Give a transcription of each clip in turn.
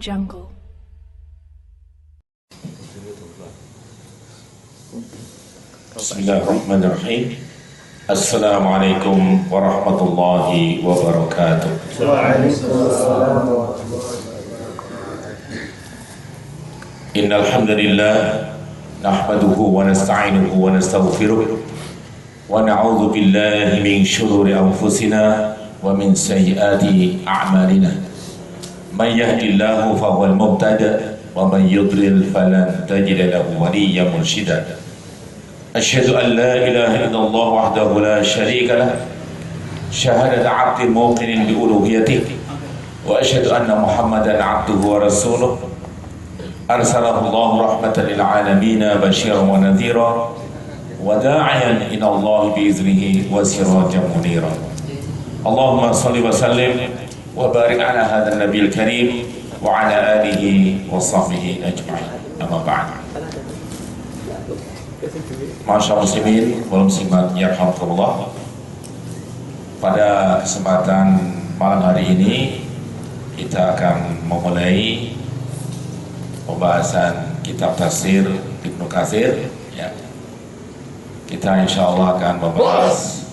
Jungle. Bismillahirrahmanirrahim. Assalamualaikum warahmatullahi wabarakatuh. Waalaikumsalam. Innal hamdalillah nahmaduhu wa nasta'inuhu wa nastaghfiruh wa na'udzu billahi min shururi anfusina wa min sayyiati a'malina. Man yahdihillahu fahuwal muhtadi wa man yudlil falan tajida lahu waliyyan mursyida. Asyhadu an la ilaha illallah wahdahu la syarika lah syahadata 'abdin muqinin bi uluhiyyatihi wa asyhadu anna Muhammadan 'abduhu wa rasuluh arsalahu Allah rahmatan lil alamin basyiran wa nadhira wa da'iyan ila Allah bi iznihi wa sirajan munira. Allahumma shalli wa sallim wa barik ala hadzal nabiyil karim wa ala alihi wa sahbihi ajma'in. Amma ba'd. Masyaallah muslimin wal muslimat yarhamkumullah. Pada kesempatan malam hari ini kita akan memulai pembahasan kitab tafsir Ibnu Katsir ya. Kita insyaallah akan membahas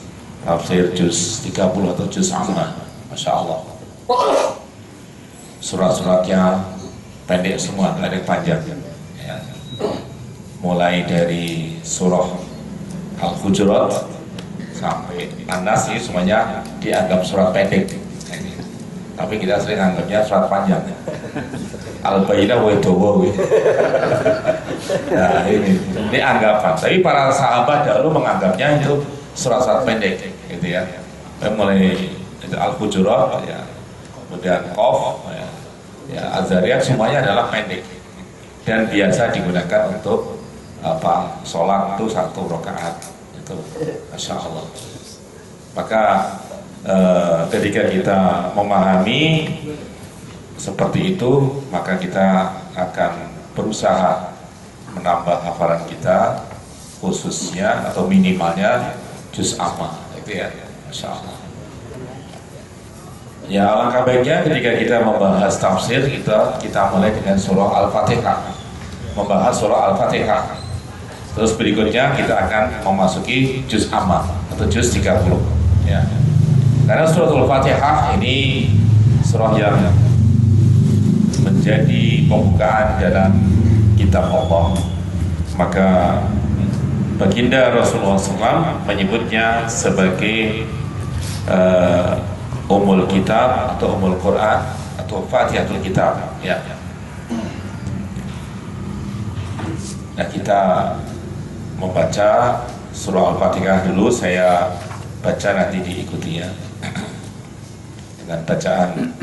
tafsir juz 30 atau juz amma. Masyaallah. Surat-suratnya pendek semua, tidak ada yang panjang ya. Mulai dari surah Al-Hujurat sampai An-Nas ini semuanya dianggap surat pendek. Tapi kita sering anggapnya surat panjang. Al-Bayyinah wa Dawa. Nah, ini anggapan. Tapi para sahabat dahulu menganggapnya itu surat-surat pendek, gitu ya. Mulai Al-Hujurat, ya, kemudian Qaf, ya, Az-Zariyat semuanya adalah pendek dan biasa digunakan untuk sholat itu 1 rakaat itu, masya Allah. Maka ketika kita memahami seperti itu, maka kita akan berusaha menambah hafalan kita, khususnya atau minimalnya juz amma, itu ya, masya Allah. Ya, alangkah baiknya ketika kita membahas tafsir kita mulai dengan surah Al-Fatihah, membahas surah Al-Fatihah. Terus berikutnya kita akan memasuki juz amma atau juz 30 ya. Karena surah Al-Fatihah ini surah yang menjadi pembukaan dalam kitab Allah. Maka baginda Rasulullah SAW menyebutnya sebagai Ummul Kitab atau Ummul Quran atau Fatihatul Kitab ya. Nah, kita membaca surah Al-Fatihah dulu, saya baca nanti diikuti ya dengan bacaan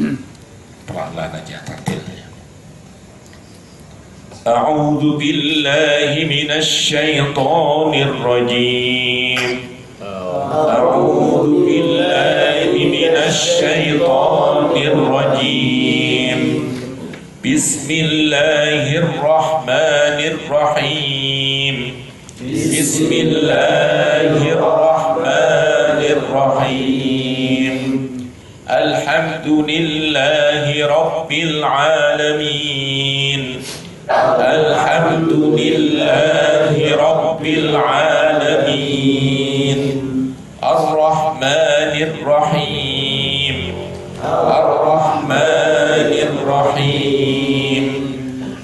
pelan-pelan aja taktilnya. A'udzu billahi minasy syaithanir rajim. A'udzu billahi minasy syaithanir rajim. Bismillahirrahmanirrahim. Bismillahirrahmanirrahim. Alhamdulillahi rabbil alamin. Alhamdulillahi rabbil alamin. Ar-Rahmanir Rahim. Ar-Rahmanir Rahim.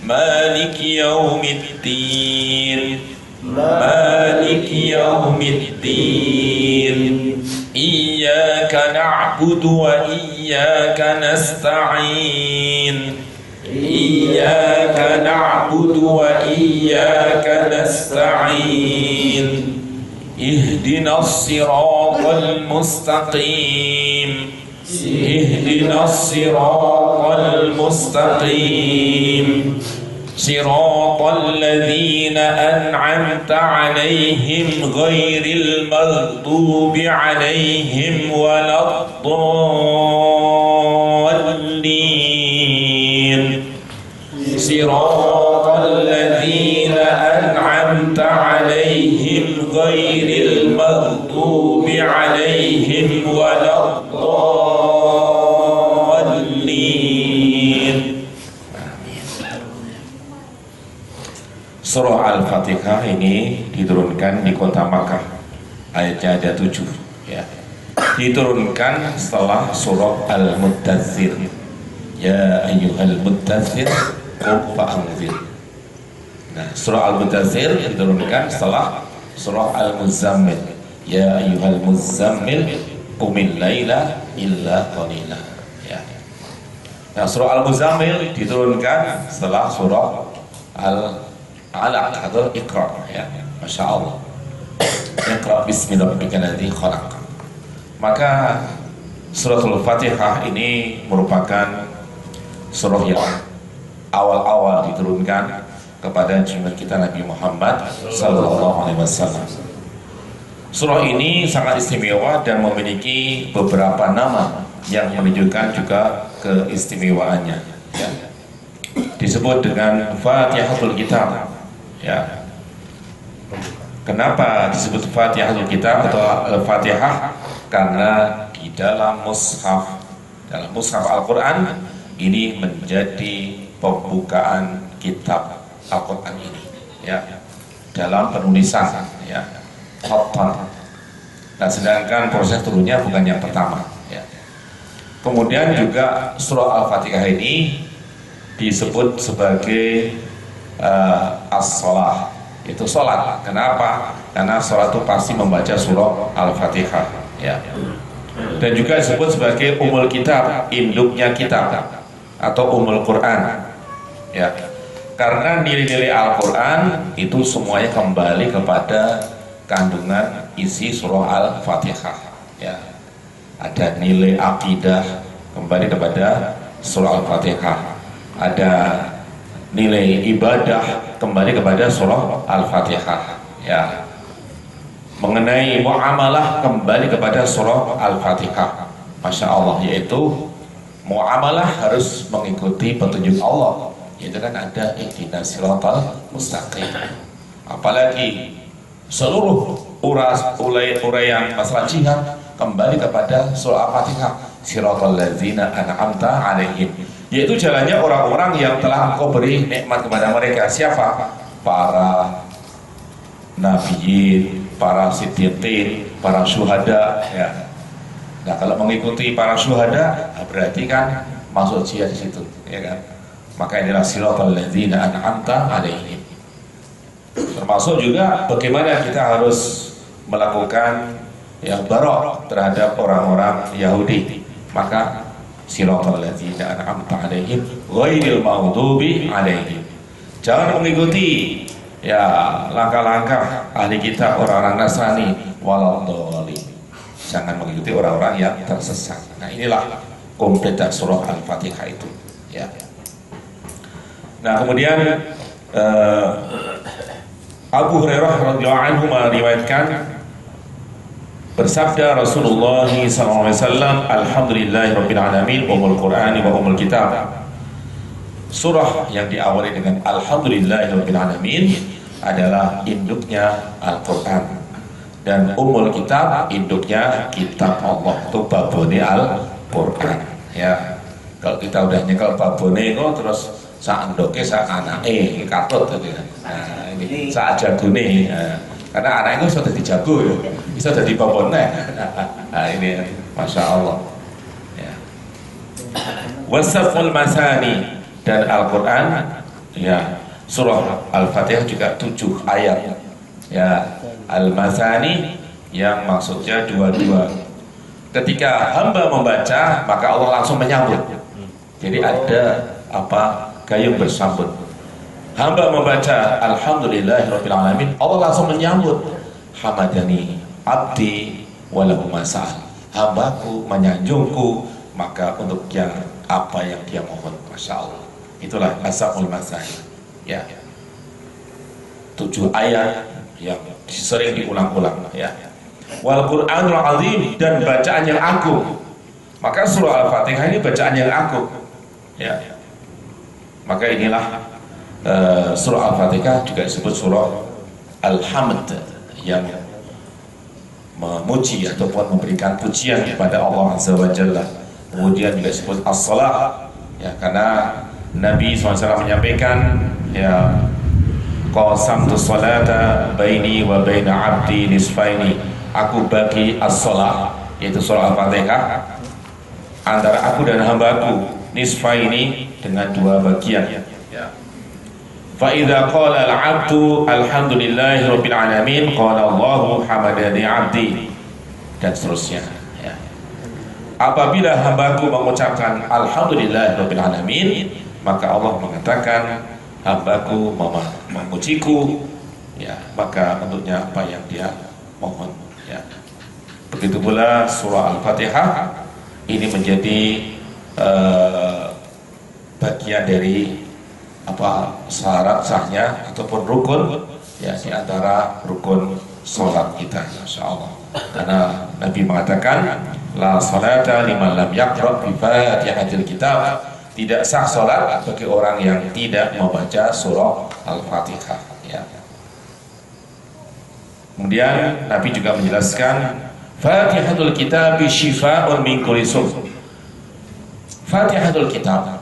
Maliki yaumiddin. Maliki yaumiddin. Iyyaka na'budu wa iyyaka nasta'in. Iyyaka na'budu wa iyyaka nasta'in. Ihdinas siratal mustaqim. Ihdinas siratal mustaqim. Siratal ladzina an'amta 'alaihim ghairil maghdubi 'alaihim waladdallin. Siratal ladzina an'amta 'alaihim ghairil maghdubi 'alaihim waladdallin. Surah Al-Fatihah ini diturunkan di kota Makkah, ayatnya ada 7 ya. Diturunkan setelah surah Al-Muddathir, ya ayyuhal muddathir qum fa'anzir. Nah, surah Al-Muddathir diturunkan setelah surah Al-Muzammil, ya ayyuhal muzammil qumil laila illa qalila ya. Nah, surah Al-Muzammil diturunkan setelah surah Al-Alaq atau Iqra ya. Masya Allah, Iqra bismi rabbikal ladzi khalaq. Maka suratul Fatihah ini merupakan surah yang awal-awal diturunkan kepada junjungan kita Nabi Muhammad sallallahu alaihi wasallam. Surah ini sangat istimewa dan memiliki beberapa nama yang menunjukkan juga keistimewaannya ya. Disebut dengan Fatihatul Kitab ya. Kenapa disebut Fatihatul Kitab atau Al-Fatihah? Karena di dalam mushaf Al-Quran ini menjadi pembukaan kitab Al-Quran ini ya, dalam penulisan ya, khatan. Nah, sedangkan proses turunnya bukan yang pertama ya. Kemudian juga surah Al-Fatihah ini disebut sebagai as-shalah, itu sholat. Kenapa? Karena sholat itu pasti membaca surah Al-Fatihah ya. Dan juga disebut sebagai umul kitab, induknya kitab atau umul Quran ya. Karena nilai-nilai Al-Quran itu semuanya kembali kepada kandungan isi surah Al-Fatihah ya. Ada nilai akidah kembali kepada surah Al-Fatihah, ada nilai ibadah kembali kepada surah Al-Fatihah ya. Mengenai muamalah kembali kepada surah Al-Fatihah. Masya Allah, yaitu muamalah harus mengikuti petunjuk Allah, yaitu kan ada ihdinas siratal mustaqim. Apalagi seluruh uraian masalah jihad kembali kepada surah Al-Fatihah, siratal ladzina an'amta alaihim, yaitu jalannya orang-orang yang telah Engkau beri nikmat kepada mereka. Siapa? Para nabiyin, para siddiqin, para syuhada ya. Nah, kalau mengikuti para syuhada berarti kan masuk jihad di situ ya kan. Maka inilah siratal ladzina an'amta alaihim. Termasuk juga bagaimana kita harus melakukan yang barok terhadap orang-orang Yahudi. Maka siratal ladzina an'amta alaihim ghairil maghdubi alaihim. Jangan mengikuti ya langkah-langkah ahli kitab, orang-orang Nasrani, waladhdallin. Jangan mengikuti orang-orang yang tersesat. Nah, inilah komplit surah Al-Fatihah itu ya. Nah, kemudian Abu Hurairah radhiyallahu anhu meriwayatkan, bersabda Rasulullah sallallahu alaihi wasallam, alhamdulillahirabbil alamin umul qur'ani wa umul kitab. Surah yang diawali dengan alhamdulillahirabbil alamin adalah induknya Al-Quran, dan umul kitab induknya kitab Allah, itu babone Al-Quran ya. Kalau kita udah nyekel babone kok terus sak ndoke sak anake katut gitu. Nah, ini sak jagone ya. Karena anak itu sudah jadi jago ya, bisa jadi babone. Nah, ini Masya Allah ya. Wasaful masani, dan Al-Quran ya, surah Al-Fatihah juga 7 ayat ya. Al-Masani yang maksudnya dua-dua. Ketika hamba membaca maka Allah langsung menyambut, jadi ada gayung bersambut. Hamba membaca alhamdulillahirabbil alamin, Allah langsung menyambut, hamadani abdi walahu masal, hambaku menyanjungku maka untuk yang apa yang dia mohon. Masya Allah, itulah asmaul masani ya. 7 ayat yang sering diulang-ulang ya. Wal Qur'anul azim, dan bacaan yang agung. Maka surah Al-Fatihah ini bacaan yang agung ya. Maka inilah surah Al-Fatihah juga disebut surah Al-Hamd, yang memuji ataupun memberikan pujian kepada Allah Azza wa Jalla. Kemudian juga disebut as-salah ya, karena Nabi SAW menyampaikan ya, qasamtu sholata baini wa baina abdi nisfaini, aku bagi as-sholat, yaitu sholat Al-Fatihah, antara aku dan hambaku nisfaini, dengan dua bagian. Fa idza qala al-'abdu alhamdulillahi rabbil alamin qala Allahu hamadani 'abdi, dan seterusnya ya. Apabila hambaku mengucapkan alhamdulillahi rabbil alamin, maka Allah mengatakan hambaku memujiku ya, maka untuknya apa yang dia mohon ya. Begitu pula surah Al-Fatihah ini menjadi bagian dari apa syarat sahnya ataupun rukun ya, di antara rukun sholat kita, insya Allah. Karena Nabi mengatakan la salata liman lam yaqra bi fatihatil kitab, tidak sah sholat bagi orang yang tidak membaca surah Al-Fatihah ya. Kemudian Nabi juga menjelaskan Fatihatul kitab syifa'un min kulli sum. Fatihatul kitab,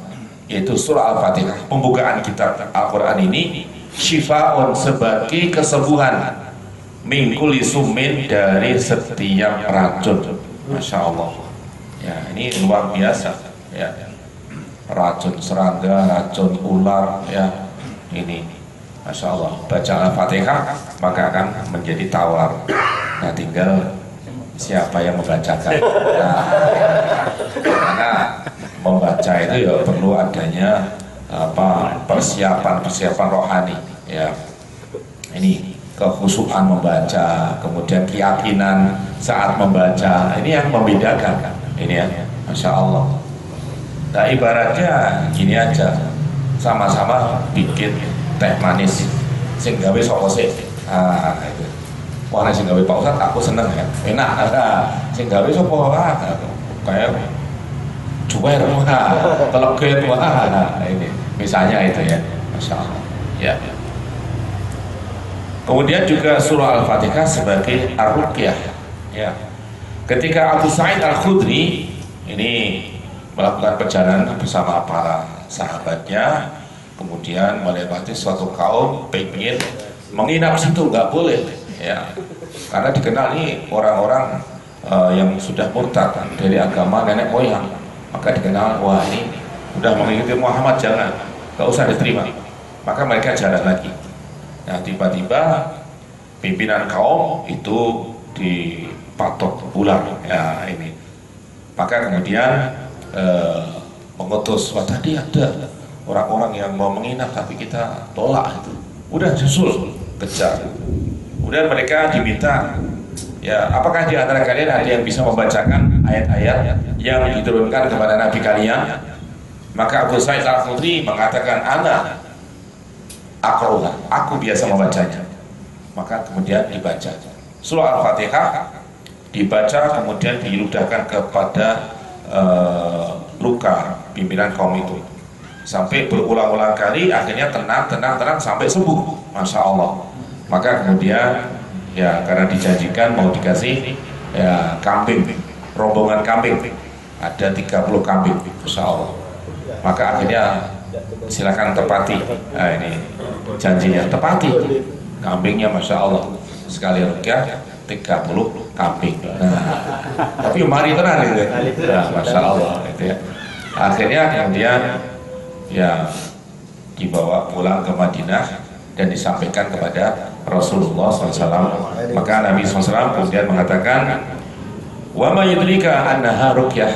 yaitu surah Al-Fatihah, pembukaan kitab Al-Quran ini, syifa'un, sebagai kesembuhan, min kulli summin, dari setiap racun. Masya Allah ya, ini luar biasa ya, racun serangga, racun ular ya, ini Masya Allah. Baca Al-Fatihah maka akan menjadi tawar. Nah, tinggal siapa yang membacakan. Nah, karena membaca itu ya perlu adanya apa, persiapan rohani ya. Ini kekhusyukan membaca, kemudian keyakinan saat membaca, ini yang membedakan ini ya, Masya Allah. Nah, ibaratnya gini aja, sama-sama bikin teh manis, sing gawe sapa sih? Ah, itu. Wah, sing gawe Pak Ustadz aku seneng ya, enak. Sing gawe sapa? Kayak cuwer, teleget, nah ini misalnya itu ya, Masya Allah ya. Kemudian juga surah Al-Fatihah sebagai ar-ruqyah ya. Ketika Abu Sa'id Al-Khudri ini melakukan perjalanan bersama para sahabatnya, kemudian melewati suatu kaum pengen menginap situ, nggak boleh ya, karena dikenal nih orang-orang yang sudah murtad dari agama nenek moyang, maka dikenal, wah ini udah mengikuti Muhammad, jangan, nggak usah diterima, maka mereka jalan lagi. Nah, tiba-tiba pimpinan kaum itu dipatok ular ya ini, maka kemudian mengutus, wah tadi ada orang-orang yang mau menginap tapi kita tolak, itu udah susul kejar. Kemudian mereka diminta, ya apakah di antara kalian ada yang bisa membacakan ayat-ayat yang diturunkan kepada Nabi kalian? Maka Abu Sa'id Al-Khudri mengatakan, ana aqra'uha, aku biasa membacanya. Maka kemudian dibaca surah Al-Fatihah, dibaca, kemudian diludahkan kepada luka pimpinan kaum itu sampai berulang-ulang kali, akhirnya tenang sampai sembuh, Masya Allah. Maka kemudian ya, karena dijanjikan mau dikasih ya kambing, rombongan kambing, ada 30 kambing, Masya Allah. Maka akhirnya silakan tepati, nah ini janjinya, tepati kambingnya, Masya Allah, sekali rukyah 30 kambing. Nah, tapi mari tenang itu, nah, Masya Allah itu ya. Akhirnya kemudian ya dibawa pulang ke Madinah dan disampaikan kepada Rasulullah SAW. Maka Nabi SAW kemudian mengatakan, wa ma yudrika annaha ruqyah,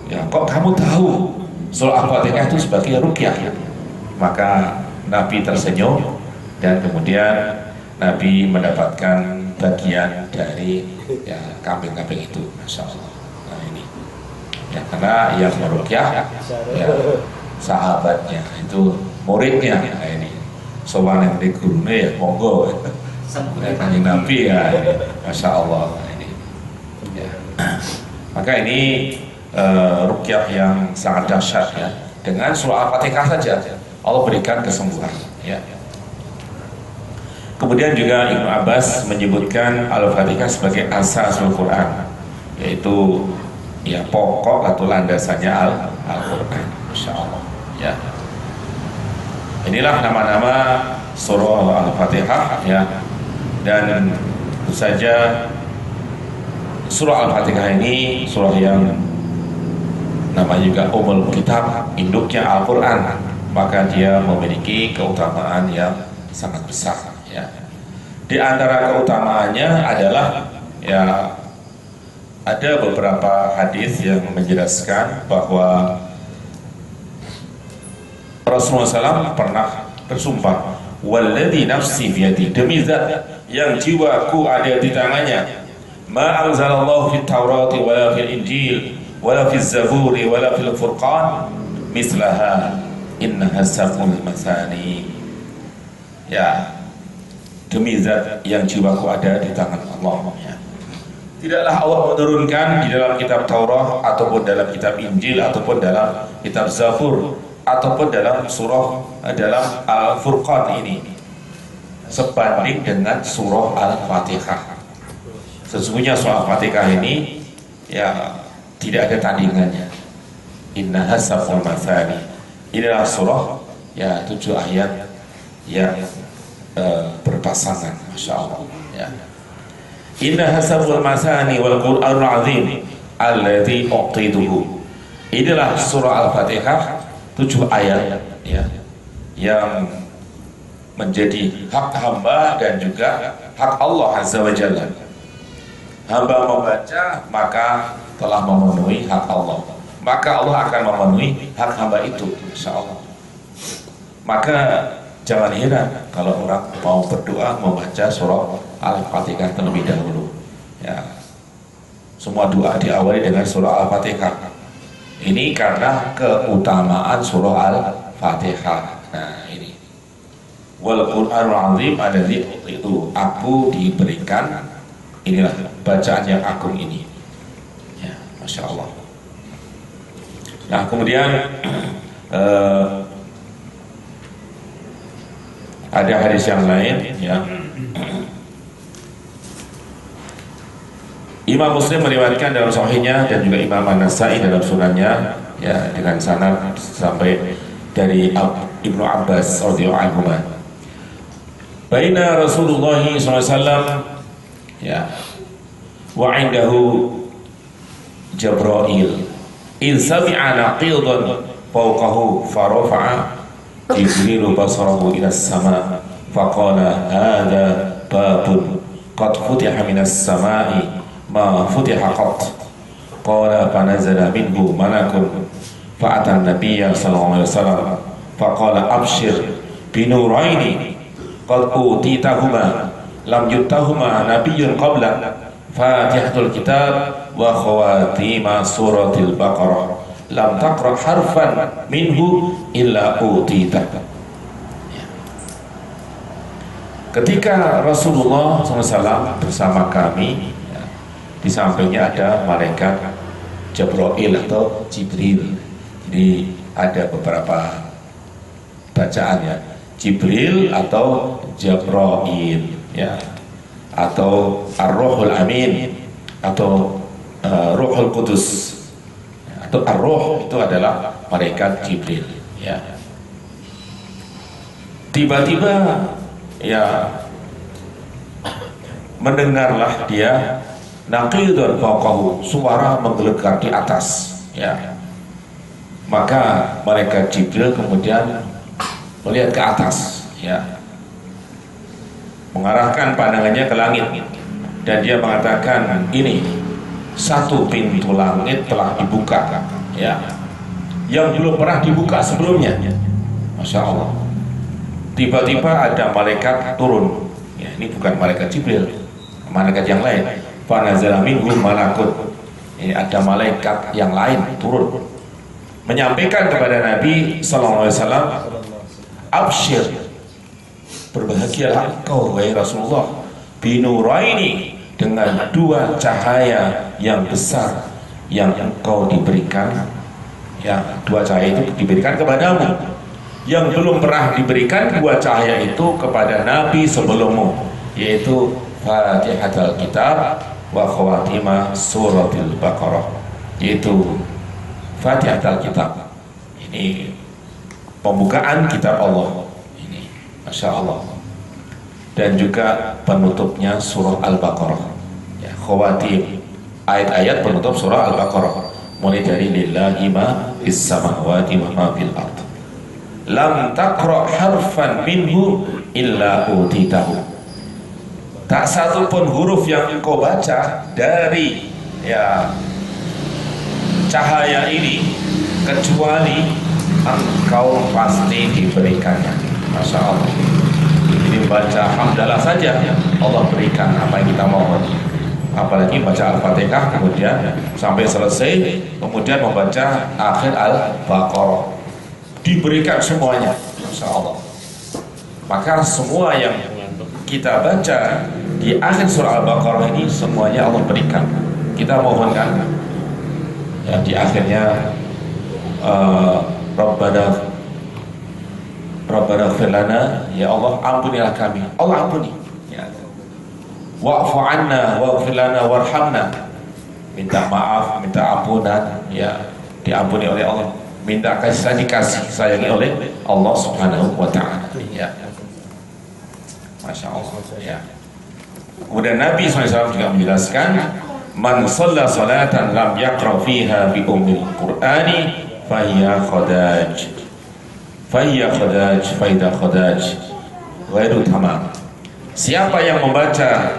ya kok kamu tahu surah Al-Fatihah itu sebagai ruqyah? Maka Nabi tersenyum dan kemudian Nabi mendapatkan bagian dari ya kambing-kambing itu, Masya Allah. Nah ini ya, karena yang meruqyah ya sahabatnya, itu muridnya. Nah ini sowan yang di gurune ya monggo ya, Kanjeng Nabi ya ini. Masya Allah. Nah, ini ya. Maka ini ruqyah yang sangat dahsyat ya. Dengan surah Al-Fatihah saja Allah berikan kesembuhan ya. Kemudian juga Ibnu Abbas menyebutkan Al-Fatihah sebagai asasul Quran, yaitu ya pokok atau landasannya Al-Quran, Masya Allah ya. Inilah nama-nama surah Al-Fatihah ya. Dan tentu saja surah Al-Fatihah ini surah yang namanya juga Ummul Kitab, induknya Al-Quran, maka dia memiliki keutamaan yang sangat besar ya. Di antara keutamaannya adalah ya, ada beberapa hadis yang menjelaskan bahwa Rasulullah SAW pernah bersumpah, walladzi nafsi biyadi, demi zat yang jiwaku ada di tangannya, ma anzalallahu fit taurati wala fil injil wala fil zaburi wala fil furqan mislaha innaha sab'ul masani. Ya, demi zat yang jiwaku ada di tangan Allah ya. Tidaklah Allah menurunkan di dalam kitab Taurat ataupun dalam kitab Injil ataupun dalam kitab Zabur ataupun dalam surah dalam Al-Furqan ini sebanding dengan surah Al-Fatihah. Sesungguhnya surah Al-Fatihah ini ya tidak ada tandingannya. Innaha sab'ul masani. Inilah surah ya 7 ayat yang berpasangan, Masya Allah ya. Innaha sab'ul masani wal Qur'anul azim alladzi uqtiduhu. Inilah surah Al-Fatihah 7 ayat ya, yang menjadi hak hamba dan juga hak Allah Azza wa Jalla. Hamba membaca maka telah memenuhi hak Allah, maka Allah akan memenuhi hak hamba itu, Insya Allah. Maka jangan heran kalau orang mau berdoa membaca surah Al-Fatihah terlebih dahulu ya. Semua doa diawali dengan surah Al-Fatihah. Ini karena keutamaan surah Al-Fatihah. Nah ini, wal Qur'anul azim alladzi itu aku diberikan, inilah bacaan yang agung ini ya, Masya Allah. Nah kemudian ada hadis yang lain ya. Imam Muslim meriwayatkan dalam sahihnya dan juga Imam An-Nasai dalam sunannya ya, dengan sanad sampai dari Ibnu Abbas radhiyallahu anhu. Baina Rasulullah SAW ya wa indahu Jibril in sami'a naqidan fawqahu farafa'a Jibril basarahu ila as-sama' faqala hadha babun qad futiha minas sama'i ma futiha qat. Qala fanazala minhu malakun fa'ata an-nabiyya sallallahu alaihi wasallam faqala abshir binuraini qad utitahuma lam yuttahuma nabiyyun qabla fatihatul kitab wa khawatima suratil baqarah lam taqra harfan minhu illa utitah. Ketika Rasulullah SAW bersama kami ya, di sampingnya ada malaikat Jibril atau Jibril. Jadi ada beberapa bacaan ya, Jibril atau Jibril ya, atau Ar-Ruhul Amin atau Ruhul Qudus atau Ar-Ruh, itu adalah malaikat Jibril ya. Tiba-tiba ya mendengarlah dia naqidun fawqahu, suara menggelegar di atas ya. Maka malaikat Jibril kemudian melihat ke atas ya, mengarahkan pandangannya ke langit dan dia mengatakan, ini satu pintu langit telah dibuka ya, yang belum pernah dibuka sebelumnya. Masya Allah. Tiba-tiba ada malaikat turun ya, ini bukan malaikat Jibril, malaikat yang lain. Fanazala minhu malakut, ini ada malaikat yang lain turun menyampaikan kepada Nabi sallallahu alaihi wasallam, absyir, berbahagialah engkau wahai Rasulullah, binuraini, dengan 2 cahaya yang besar yang engkau diberikan ya. 2 cahaya itu diberikan kepadamu yang belum pernah diberikan 2 cahaya itu kepada Nabi sebelummu, yaitu Fatihatul Kitab wa khawatimah suratil Baqarah, yaitu Fatihatul Kitab, ini pembukaan kitab Allah ini, Masya Allah. Dan juga penutupnya surah Al-Baqarah, ya, khawatim ayat-ayat penutup surah Al-Baqarah, mulai dari lillahi ma fis samawati wa ma fil ard, lam taqra harfan minhu illa utitahu. Tak satu pun huruf yang engkau baca dari ya cahaya ini kecuali engkau pasti diberikannya. Masya Allah. Jadi baca hamdalah saja Allah berikan apa yang kita mohon. Apalagi baca Al-Fatihah kemudian sampai selesai, kemudian membaca akhir Al-Baqarah, diberikan semuanya. Masya Allah. Maka semua yang kita baca di akhir surah Al-Baqarah ini semuanya Allah berikan. Kita mohonkan ya, di akhirnya Rabbana ighfir lana, ya Allah ampunilah kami. Allah ampuni ya. Wa'fu anna waghfir lana warhamna, minta maaf, minta ampunan ya, diampuni oleh Allah, minta kasih dikasih sayangi oleh Allah Subhanahu wa ta'ala ya. Masya Allah ya. Kemudian Nabi SAW juga menjelaskan, man shalla salatan lam yaqra fiha bi ummil qur'ani fahiya khadaj faida khadaj ghairu tamam. Siapa yang membaca,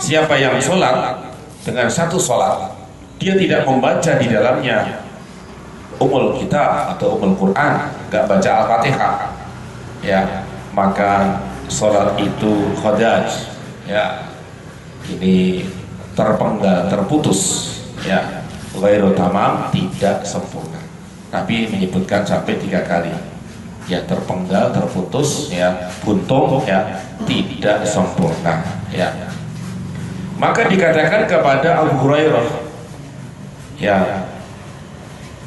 siapa yang sholat dengan satu sholat dia tidak membaca di dalamnya Ummul Kitab atau Ummul Quran, gak baca Al-Fatihah ya, maka sholat itu khadaj ya, ini terpenggal, terputus ya, ghairu tamam, tidak sempurna. Nabi menyebutkan sampai 3 kali ya, terpenggal, terputus ya, buntung ya, tidak sempurna ya. Maka dikatakan kepada Abu Hurairah ya,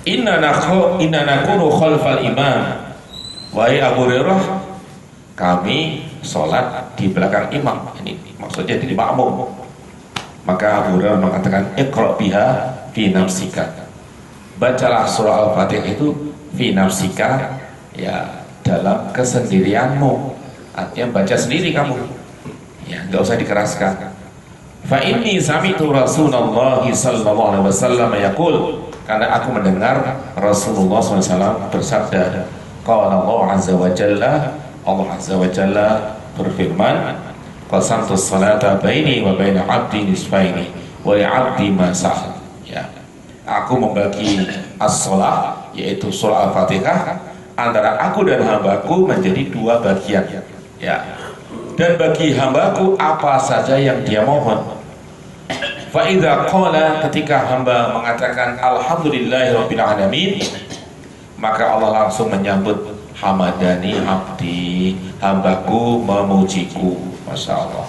inna nakunu khalfal imam, wahai Abu Hurairah, kami sholat di belakang imam, ini maksudnya di makmum. Maka Abu Hurairah mengatakan, iqra biha fi nafsika, bacalah surah Al-Fatihah itu fi nafsika ya, dalam kesendirianmu, artinya baca sendiri kamu ya, nggak usah dikeraskan. Fa inni sami'tu Rasulullah sallallahu alaihi wasallam yaqul, karena aku mendengar Rasulullah SAW bersabda, qala Allah azza wa jalla, Allah azza wa jalla berfirman, qasamtu salata baini wa baina 'abdi nisfaini wa li 'abdi ma sa'al ya, aku membagi as-shalah, yaitu surah Al-Fatihah, antara aku dan hambaku menjadi 2 bagian ya, dan bagi hambaku apa saja yang dia mohon. Fa idza qala, ketika hamba mengatakan alhamdulillahirabbil alamin, maka Allah langsung menyambut hamadani abdi, hambaku memujiku, Masya Allah,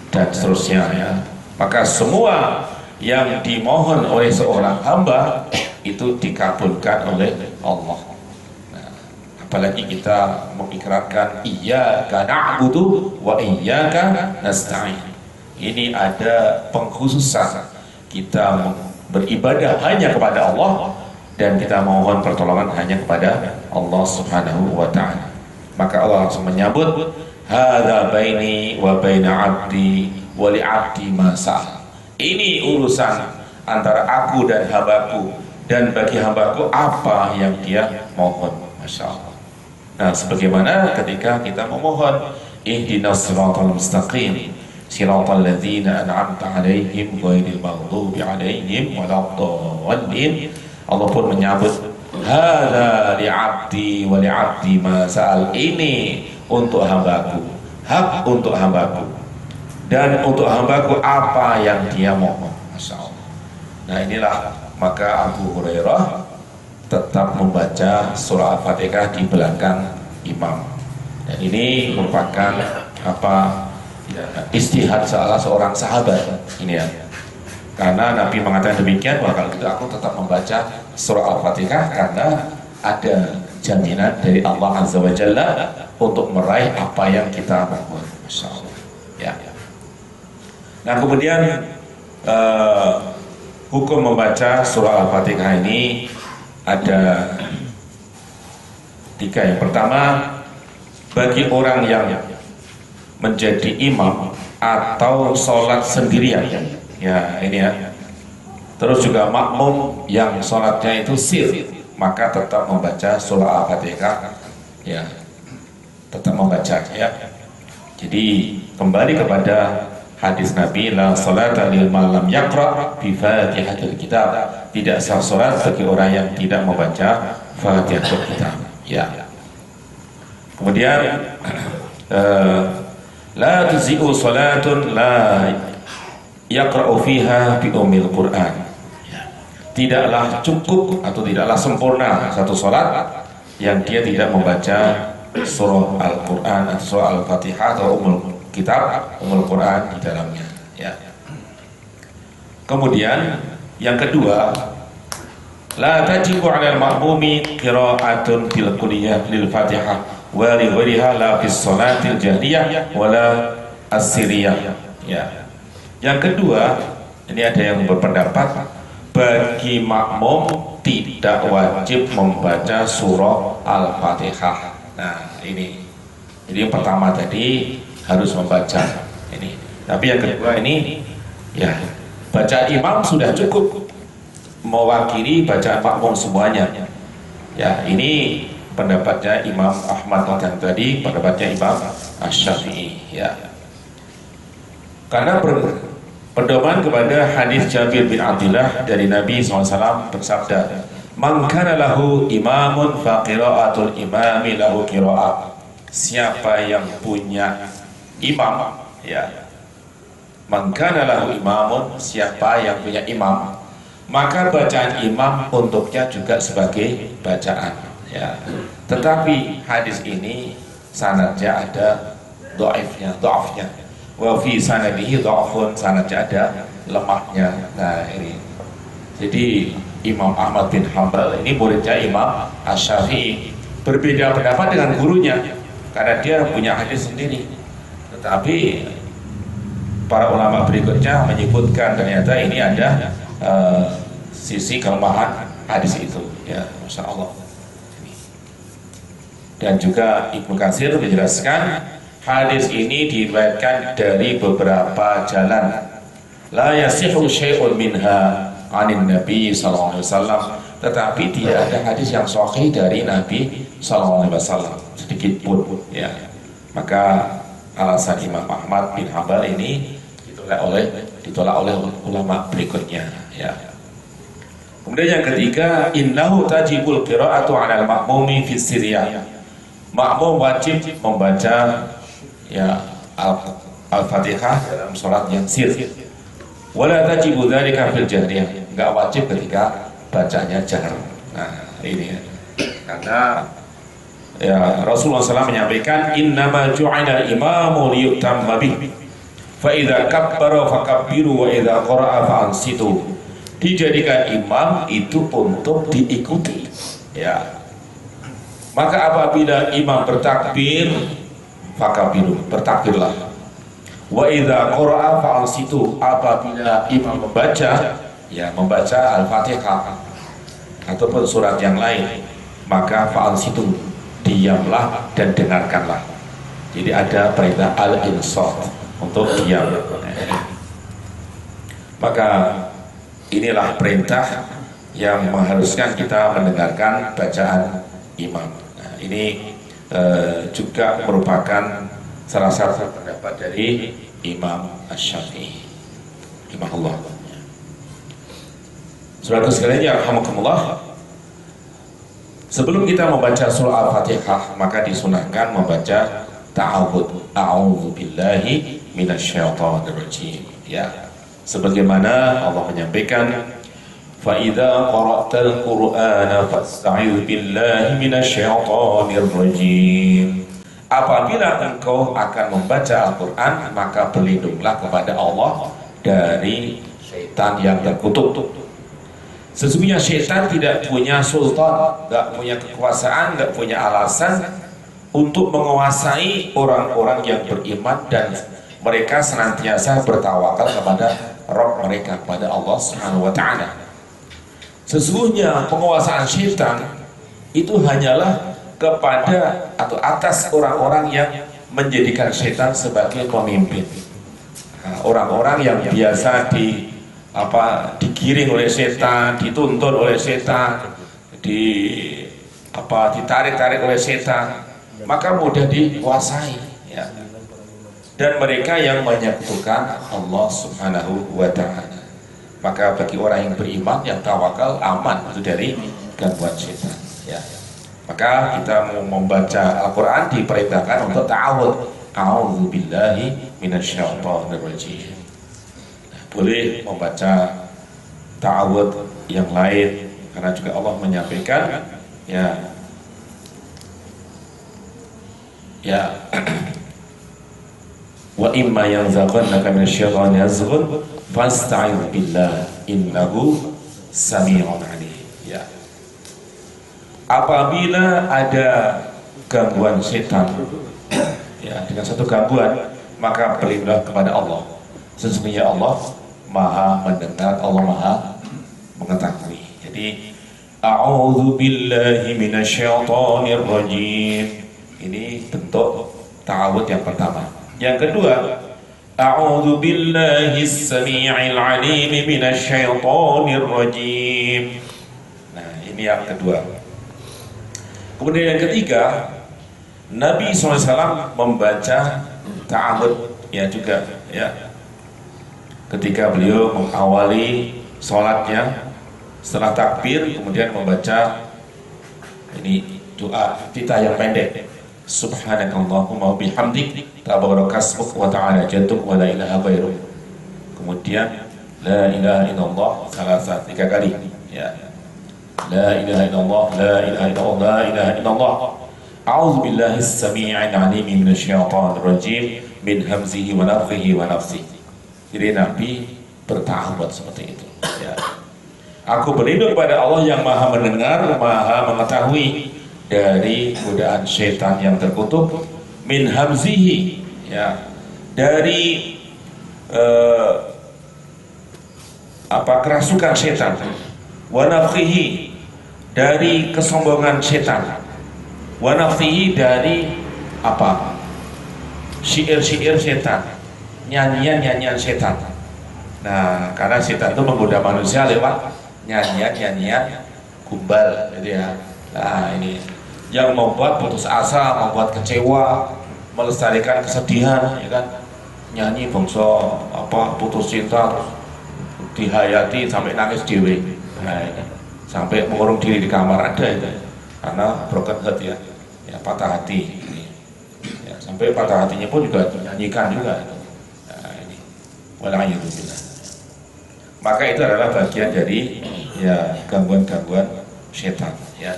dan seterusnya ya. Maka semua yang dimohon oleh seorang hamba itu dikabulkan oleh Allah. Nah, apalagi kita mengikrarkan iyyaka na'budu wa iyyaka nasta'in. Ini ada pengkhususan, kita beribadah hanya kepada Allah dan kita mohon pertolongan hanya kepada Allah Subhanahu wa ta'ala. Maka Allah langsung menyambut, hadza baini wa baina 'abdi wa li 'abdi ma sa'al. Ini urusan antara aku dan hambaku, dan bagi hambaku apa yang dia mohon. Masya Allah. Nah, sebagaimana ketika kita memohon ihdinas siratal mustaqim siratal ladzina an'amta 'alaihim ghairil maghdubi 'alaihim waladdallin, Allah pun menyambut hadza li'abdi wa li'abdi ma sa'al, ini untuk hambaku, hak untuk hambaku, dan untuk hambaku apa yang dia mohon. Masya Allah. Nah, inilah maka Abu Hurairah tetap membaca surah Al-Fatihah di belakang imam, dan ini merupakan apa ya, istihad salah seorang sahabat ini ya, karena Nabi mengatakan demikian, maka kalau gitu aku tetap membaca surah Al-Fatihah karena ada jaminan dari Allah Azza wa Jalla untuk meraih apa yang kita mohon. Masya Allah ya. Nah, kemudian hukum membaca surah Al-Fatihah ini ada 3. Yang pertama, bagi orang yang menjadi imam atau sholat sendirian, ya ini ya. Terus juga makmum yang sholatnya itu sir, maka tetap membaca surah Al-Fatihah, ya, tetap membaca ya. Jadi kembali kepada hadis Nabi, la sholata liman lam yaqra bi Fatihatil Kitab, tidak sah sholat bagi orang yang tidak membaca Fatihatul Kitab, ya. Kemudian la tuzi'u sholatun la yaqra'u fiha bi ummil Qur'an, tidaklah cukup atau tidaklah sempurna satu sholat yang dia tidak membaca surah Al-Quran atau surah Al-Fatihah atau Ummul Kitab, Ummul Quran di dalamnya, ya. Kemudian yang kedua, la tajibu 'alal ma'mumi qira'atun fil kulliyah lil Fatihah wa li ghairiha la fis shalatil jahriyah wala as-sirriyah, ya. Yang kedua, ini ada yang berpendapat bagi makmum tidak wajib membaca surah Al-Fatihah. Nah, ini. Jadi yang pertama tadi harus membaca ini. Tapi yang kedua ini, ya, baca imam sudah cukup mewakili bacaan makmum semuanya. Ya, ini pendapatnya Imam Ahmad yang tadi, pendapatnya Imam Asy-Syafi'i, ya. Karena pedoman kepada hadis Jabir bin Abdullah dari Nabi SAW bersabda, man kana lahu imamun fa qira'atul imami lahu qira'ah. Siapa yang punya imam, ya, man kana lahu imamun, siapa yang punya imam, maka bacaan imam untuknya juga sebagai bacaan, ya. Tetapi hadis ini sanadnya ada dhaifnya. Wa fi sanadihi dha'fun, sanadnya ada lemahnya. Nah, ini. Jadi Imam Ahmad bin Hanbal ini muridnya Imam Asy-Syafi'i, berbeda pendapat dengan gurunya karena dia punya hadis sendiri. Tetapi para ulama berikutnya menyebutkan ternyata ini ada sisi kelemahan hadis itu, ya, Masya Allah. Dan juga Ibnu Katsir menjelaskan hadis ini diriwayatkan dari beberapa jalan. La yasihu syai'un minha anin Nabi sallallahu alaihi wasallam, tetapi tidak ada hadis yang sahih dari Nabi sallallahu alaihi wasallam sedikit pun, ya. Maka alasan Imam Ahmad bin Hanbal ini ditolak oleh ulama berikutnya, ya. Kemudian yang ketiga, innahu tajibul qira'atu 'alal ma'mumi fi sirriyah. Makmum wajib membaca, ya, Al-Fatihah dalam salat yang sir. Wala tajibu dzalika fil jahriyah, enggak wajib ketika bacanya jahar. Nah, ini ya. Karena, ya, Rasulullah SAW menyampaikan innama ju'ila imamu liyutamma bih fa idza kabbara fakabbiru wa idza qara'a fa'ansitu. Dijadikan imam itu untuk diikuti, ya. Maka apabila imam bertakbir, fakabbiru, bertakbirlah. Wa idza qara'a fa'ansitu, apabila imam membaca, ya, membaca Al-Fatihah ataupun surat yang lain, maka fa'ansitu, diamlah dan dengarkanlah. Jadi ada perintah al-insat, untuk diam. Maka inilah perintah yang mengharuskan kita mendengarkan bacaan imam. Nah, ini juga merupakan salah satu pendapat dari Imam Asy-Syafi'i rahimahullah. Saudara sekalian yang rahimakumullah, sebelum kita membaca surah Al-Fatihah maka disunahkan membaca ta'awudz, a'udzu billahi minasyaitonir rajim, ya. Sebagaimana Allah menyampaikan, fa idza qara'tal qur'ana fasta'idz billahi minasyaitonir rajim. Apabila engkau akan membaca Al-Quran, maka berlindunglah kepada Allah dari syaitan yang terkutuk. Sesungguhnya syaitan tidak punya sultan, tidak punya kekuasaan, tidak punya alasan untuk menguasai orang-orang yang beriman dan mereka senantiasa bertawakal kepada Rabb mereka, kepada Allah Subhanahu wa Ta'ala. Sesungguhnya penguasaan syaitan itu hanyalah kepada atau atas orang-orang yang menjadikan setan sebagai pemimpin. Nah, orang-orang yang biasa digiring oleh setan, dituntun oleh setan, ditarik-tarik oleh setan, maka mudah dikuasai, ya. Dan mereka yang menyekutukan Allah Subhanahu wa Ta'ala. Maka bagi orang yang beriman, yang tawakal, aman itu dari gangguan setan, ya. Maka kita mau membaca Al-Quran diperintahkan untuk ta'awud. A'udzubillahi minasyaitonirrajim. Boleh membaca ta'awud yang lain, karena juga Allah menyampaikan, ya wa imma yanzaghannaka minasyaitonir nazghun fasta'idz billah innahu samii'un 'alim. Ya. Apabila ada gangguan setan, ya, dengan satu gangguan, maka berlindunglah kepada Allah. Sesungguhnya Allah Maha mendengar, Allah Maha mengetahui. Jadi a'udzu billahi minasyaitonir rajim. Ini bentuk ta'awudz yang pertama. Yang kedua, a'udzu billahis samii'il 'alim minasyaitonir rajim. Nah, ini yang kedua. Kemudian yang ketiga, Nabi SAW membaca ta'awudz, ya juga, ya, ketika beliau mengawali sholatnya setelah takbir, kemudian membaca ini doa kita yang pendek, subhanakallahumma bihamdik tabarakasmuk wa ta'ala jadduk wa la ilaha ghairuk. Kemudian la ilaha illallah salasa, 3 kali, ya. La ilaha illallah, la ilaha illallah, la ilaha illallah. A'udzu billahi as-samii'il 'aliim minasyaitonir rajim min hamzihi wa nafthihi wa nafsihi. Jadi Nabi berta'awudz seperti itu, ya. Aku berlindung pada Allah yang Maha mendengar, Maha mengetahui dari godaan syaitan yang terkutuk, min hamzihi, ya, dari kerasukan setan, wa nafthihi, dari kesombongan setan, wa nafthihi, dari syair-syair setan, nyanyian-nyanyian setan. Nah, karena setan itu menggoda manusia lewat nyanyian-nyanyian kumbal, gitu ya. Nah, ini yang membuat putus asa, membuat kecewa, melestarikan kesedihan, ya kan. Nyanyi bangsa putus cinta, terus dihayati sampai nangis dewe. Nah, ini sampai mengurung diri di kamar, ada itu, karena broken heart, ya, patah hati. Ya, sampai patah hatinya pun juga dinyanyikan juga. Nah, ini wala'iyadzubillah. Maka itu adalah bagian dari, ya, gangguan-gangguan setan, ya.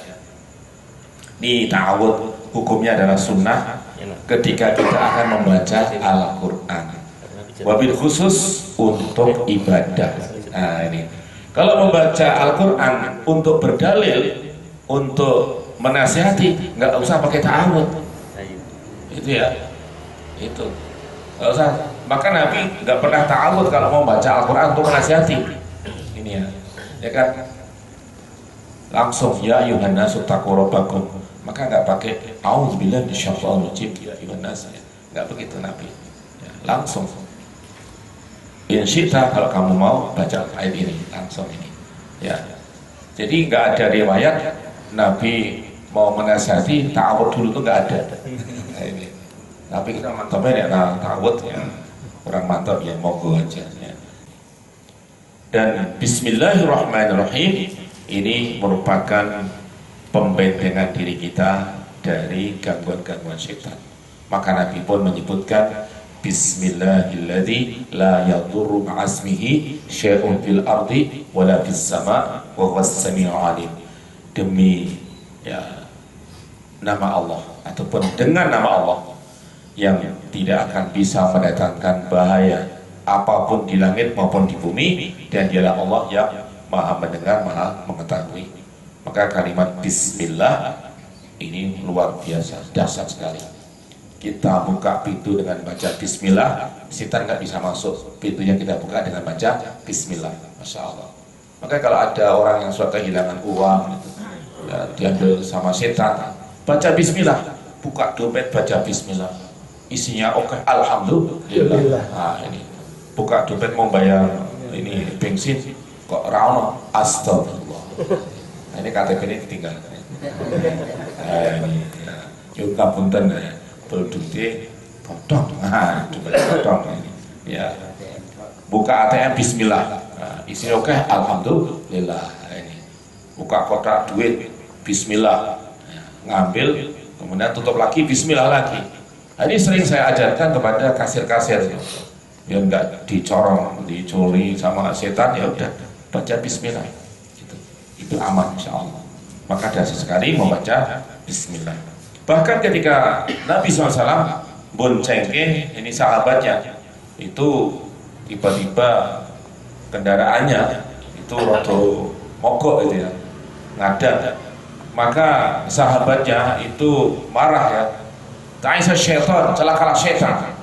Ini ta'awudz hukumnya adalah sunnah ketika kita akan membaca Al-Quran, wabil khusus untuk ibadah. Nah, ini kalau membaca Al-Quran untuk berdalil, untuk menasihati, nggak usah pakai ta'awudz, itu, ya, itu nggak usah. Maka Nabi nggak pernah ta'awudz kalau mau baca Al-Quran untuk menasihati, ini, ya kan, langsung ya ayyuhan nasu taqu rabbakum, maka nggak pakai a'udzubillahi minasyaitonir rajim ya ayyuhan nas, nggak begitu Nabi, ya, langsung in syi'ta, kalau kamu mau baca ayat ini langsung ini, ya. Jadi nggak ada riwayat Nabi mau menasihati ta'awudz dulu, tuh nggak ada. Nah, ini tapi kita mantapnya, ya, ta'awudz, ya, orang mantap, ya, monggo aja, ya. Dan bismillahirrahmanirrahim ini merupakan pembentengan diri kita dari gangguan-gangguan syaitan. Maka Nabi pun menyebutkan bismillahilladzi la yadurru ma'asmihi syai'un fil ardi wala fis sama' wa huwas samii'ul 'alim. Demi, ya, nama Allah ataupun dengan nama Allah yang tidak akan bisa mendatangkan bahaya apapun di langit maupun di bumi, dan dialah Allah yang Maha mendengar, Maha mengetahui. Maka kalimat bismillah ini luar biasa, dahsyat sekali. Kita buka pintu dengan baca bismillah, setan nggak bisa masuk. Pintunya kita buka dengan baca bismillah, masya Allah. Maka kalau ada orang yang sudah kehilangan uang, gitu, ya, diambil sama setan, baca bismillah, buka dompet baca bismillah, isinya oke, alhamdulillah. Nah, ini buka dompet mau bayar ini bensin kok rano, astagfirullah. Nah, ini KTP ini ketinggalan. Ini yuk ngapunten produknya potong, dompet potong ini. Ya, buka ATM bismillah, isinya oke, alhamdulillah. Ini buka kotak duit bismillah, ngambil kemudian tutup lagi bismillah lagi. Nah, ini sering saya ajarkan kepada kasir-kasir biar nggak dicorong, dicuri sama setan, ya udah baca bismillah itu aman insya Allah. Maka dasar sekali membaca bismillah. Bahkan ketika Nabi SAW boncengke ini sahabatnya itu tiba-tiba kendaraannya itu roto mogok gitu ya, ngadat, maka sahabatnya itu marah ya, ta'isa syaitan, celakalah setan.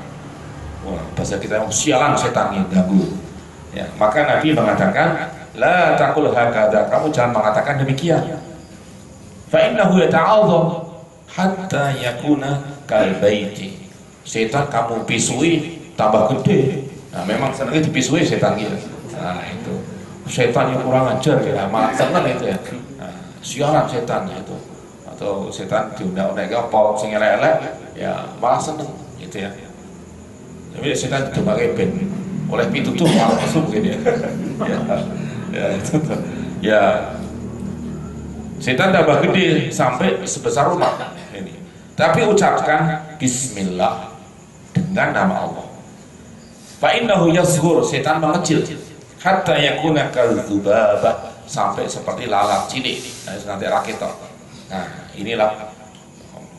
Wah, bahasa kita sialan setan yang ganggu ya. Maka Nabi mengatakan la taqul hakadha, kamu jangan mengatakan demikian, fa innahu yata'adzam hatta yakuna kal baiti, setan kamu pisui tambah gede. Nah, memang senangnya dipisui setan gitu. Nah, itu setan yang kurang ajar ya, malah seneng itu ya. Nah, siaran setan itu, atau setan diundang-undang apa sing elek-elek ya malah seneng gitu ya. Tapi setan dipakai ben oleh pitutuh malah masuk gitu ya. Ya, itu ya, setan tambah gede sampai sebesar rumah ini. Tapi ucapkan bismillah dengan nama Allah. Fa innahu yazhur, setan mengecil hatta yakuna kadzubabah, sampai seperti lalat cilik. Nah, nanti rakit toh. Nah, inilah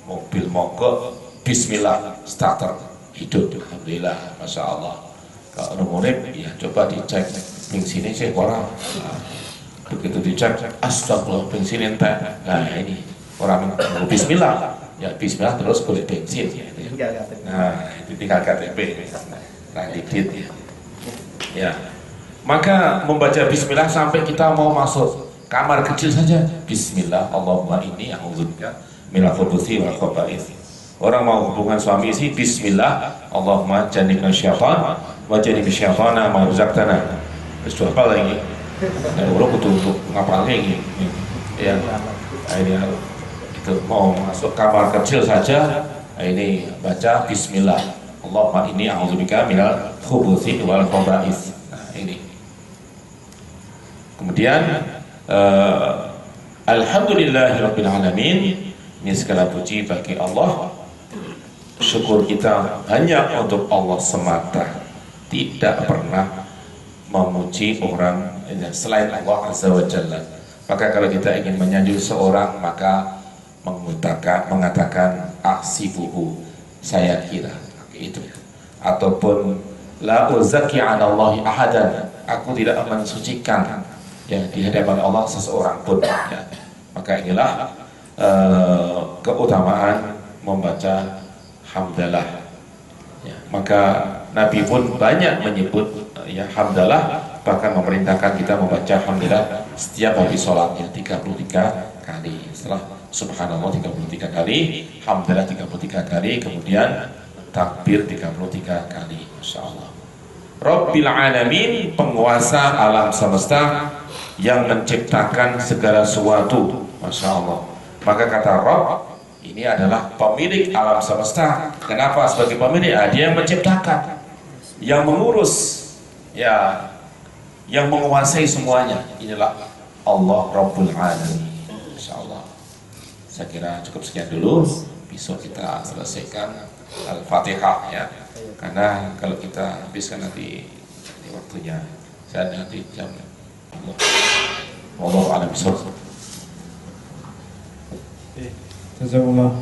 mobil mogok bismillah starter hidup, alhamdulillah, masya Allah. Kalau murid ya coba dicek bensinnya sih orang. Nah, begitu dicek astagfirullah bensin ente. Nah, ini orang bismillah ya, bismillah terus boleh bensin ya, itu ya. Nah, itu tinggal KTP nah dikit ya. Maka membaca bismillah sampai kita mau masuk kamar kecil saja bismillah, Allahumma inni a'udzubika minal khubuthi wal khaba'ith. Orang mau hubungan suami istri bismillah, Allahumma jannibna syaitan wa jannib syaitana ma razaqtana. Terus apa lagi? Nah, orang untuk ngapalnya ini ya. Ini itu mau masuk kamar kecil saja, ini baca bismillah, Allahumma inni a'udzubika minal khubuthi wal khaba'ith. Nah, ini. Kemudian alhamdulillahirabbil alamin, ini segala puji bagi Allah. Syukur kita hanya untuk Allah semata, tidak pernah memuji orang selain Allah Azza wa Jalla. Maka kalau kita ingin menyanjung seorang, maka mengatakan ahsibuhu, saya kira itu, ataupun la uzaki 'ala Allahi ahadan, aku tidak mensucikan ya di hadapan Allah seseorang pun ya. Maka inilah keutamaan membaca hamdalah ya. Maka Nabi pun banyak menyebut ya hamdalah, bahkan memerintahkan kita membaca hamdalah setiap habis sholatnya 33 kali. Setelah subhanallah 33 kali, hamdalah 33 kali, kemudian takbir 33 kali. Masya Allah. Rabbil alamin, penguasa alam semesta yang menciptakan segala sesuatu. Masya Allah. Maka kata Rabb ini adalah pemilik alam semesta. Kenapa sebagai pemilik? Dia yang menciptakan, yang mengurus ya, yang menguasai semuanya. Inilah Allah Rabbul Alamin. Insya Allah. Saya kira cukup sekian dulu. Besok kita selesaikan Al-Fatihah ya. Karena kalau kita habiskan nanti ini waktunya, saya nanti jam Allah alam bisawab. Jazakumullah.